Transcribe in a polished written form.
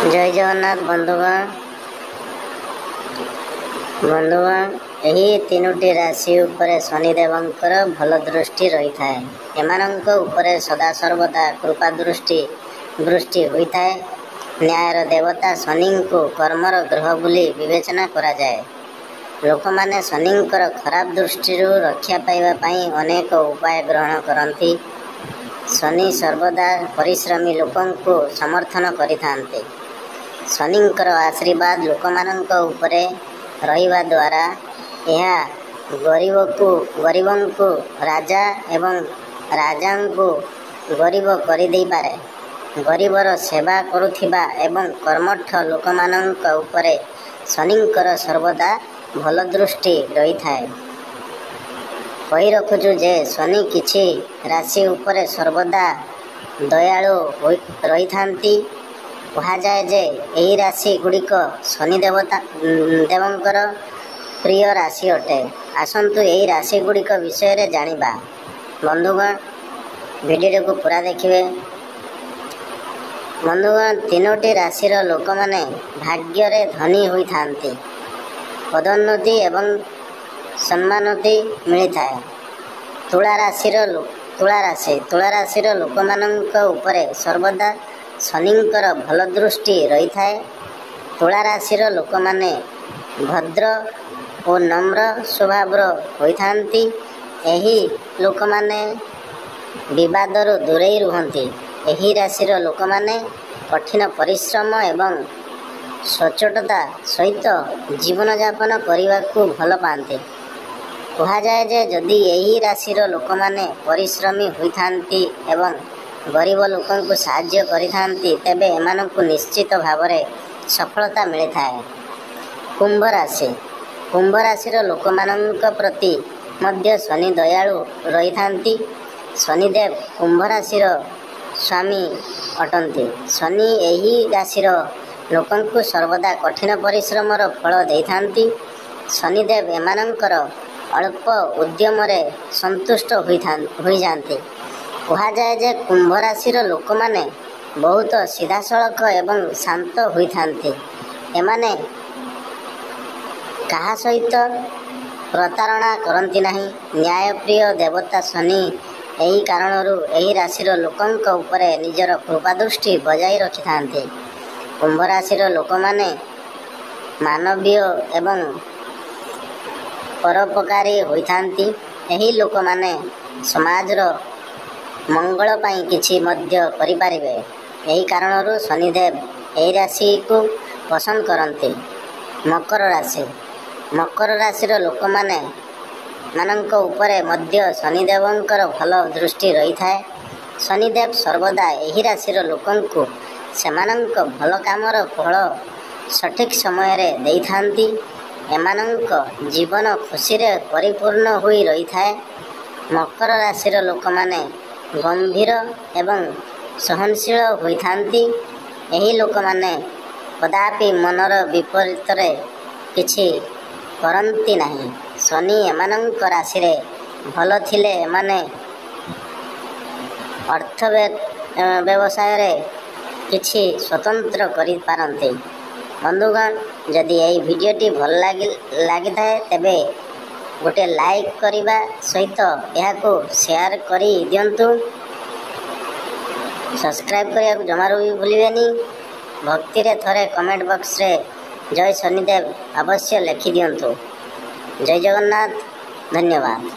जय जगन्नाथ बंधुगण यही तीनोटी राशि उपरे शनिदेवंकर भल दृष्टि रही थाए। एमानंक उपरे सदा सर्वदा कृपा दृष्टि होता है। न्यायर देवता शनि को कर्मर ग्रह बोली विवेचना करा जाए। लोक माने शनिंकर खराब दृष्टि रक्षा पाइबा पई अनेक उपाय ग्रहण करती। शनि सर्वदा परिश्रमी लोकंको समर्थन करिथांते। शनिंकर आशीर्वाद लोकमानंक उपरे रहिबा द्वारा यह गरीबंको राजा एवं राजांको गरीब करिदेई पारे। गरीबर सेवा करुथिबा एवं कर्मठ लोकमानंक उपरे शनिंकर सर्वदा भल दृष्टि रही थाए। कही रखुचु जे शनि किछि राशि उपरे सर्वदा दयालु रही थांती। कहा जाए जे यही राशि गुड़िक शनि देवंकर प्रिय राशि अटे। आसंतु यही राशि गुड़िक विषय रे जानिबा। बंधुगण वीडियो को पूरा देखिए। बंधुगण तीनोटी राशिर लोक माने भाग्य रे धनी होई थांती। पदोन्नति एवं सम्मानति मिलता है। तुला राशि लोक मानंक उपरे सर्वदा शनिंकर भल दृष्टि रही थाए। तुला राशि लोक माने भद्र और नम्र स्वभाव होई थांती। एही लोक माने विवादरू दूरेई रुहंती। एही राशि लोक माने कठिन परिश्रम एवं सचोटता सहित जीवन यापन करने को भल पाते। कहा जाए जे जदि यही राशि लोक माने परिश्रमी होइथांती एवं गरीब लोकों को साहाय्य करिथांती तेबे एमानंकु निश्चित भाव में सफलता मिलता है। कुंभ राशि लोक मानंक प्रति मध्य शनि दयालु रही थांती। शनिदेव कुंभ राशि स्वामी अटंती। शनि यही राशि लोकों को सर्वदा कठिन परिश्रम फल दे थांती। शनिदेव एमानंकर अल्प उद्यम रे संतुष्ट हो जाती। कहा जाए जे कुंभ राशि लोक माने बहुत सीधा सड़क एवं शांत होइथांती। एमाने कहा सहित प्रतारणा करती नहीं। न्यायप्रिय देवता शनि यही कारणरू यही राशि लोकंक उपरे निजर कृपा दृष्टि बजाई रखि थांते। कुंभ राशि लोक माने मानवीय एवं परोपकारी होइथांती। यही लोक माने समाजर मंगल पाई किछि मध्य करिपारिबे। यही कारणरू शनिदेव यही राशि को पसंद करते। मकर राशि लोक मानंक उपरे मध्य शनिदेवंकर भल दृष्टि रही थाए। शनिदेव सर्वदा यही राशि लोकंकु सेमानंक भल कामर फल सठिक समय रे देई थांती। एमानंक जीवन खुशी रे परिपूर्ण होई रही थाए। मकर राशि लोक माने गंभीर एवं सहनशील होइथांती। यही लोक माने कदापि मनर विपरीत रे किछि करंती नहीं। शनि एमानंक राशि रे भल थिले एमाने अर्थ व्यवसाय रे किछि स्वतंत्र करि पारंते। बंधुगण जदि यही वीडियोटी भल लगी थाए तेबे गोटे लाइक करिबा सहित यहाको शेयर करी दियंतु। सब्सक्राइब करिया जमारू भी भूलिबेनी। भक्ति रे थरे कमेंट बॉक्स रे जय शनिदेव अवश्य लिखि दियंतु। जय जगन्नाथ। धन्यवाद।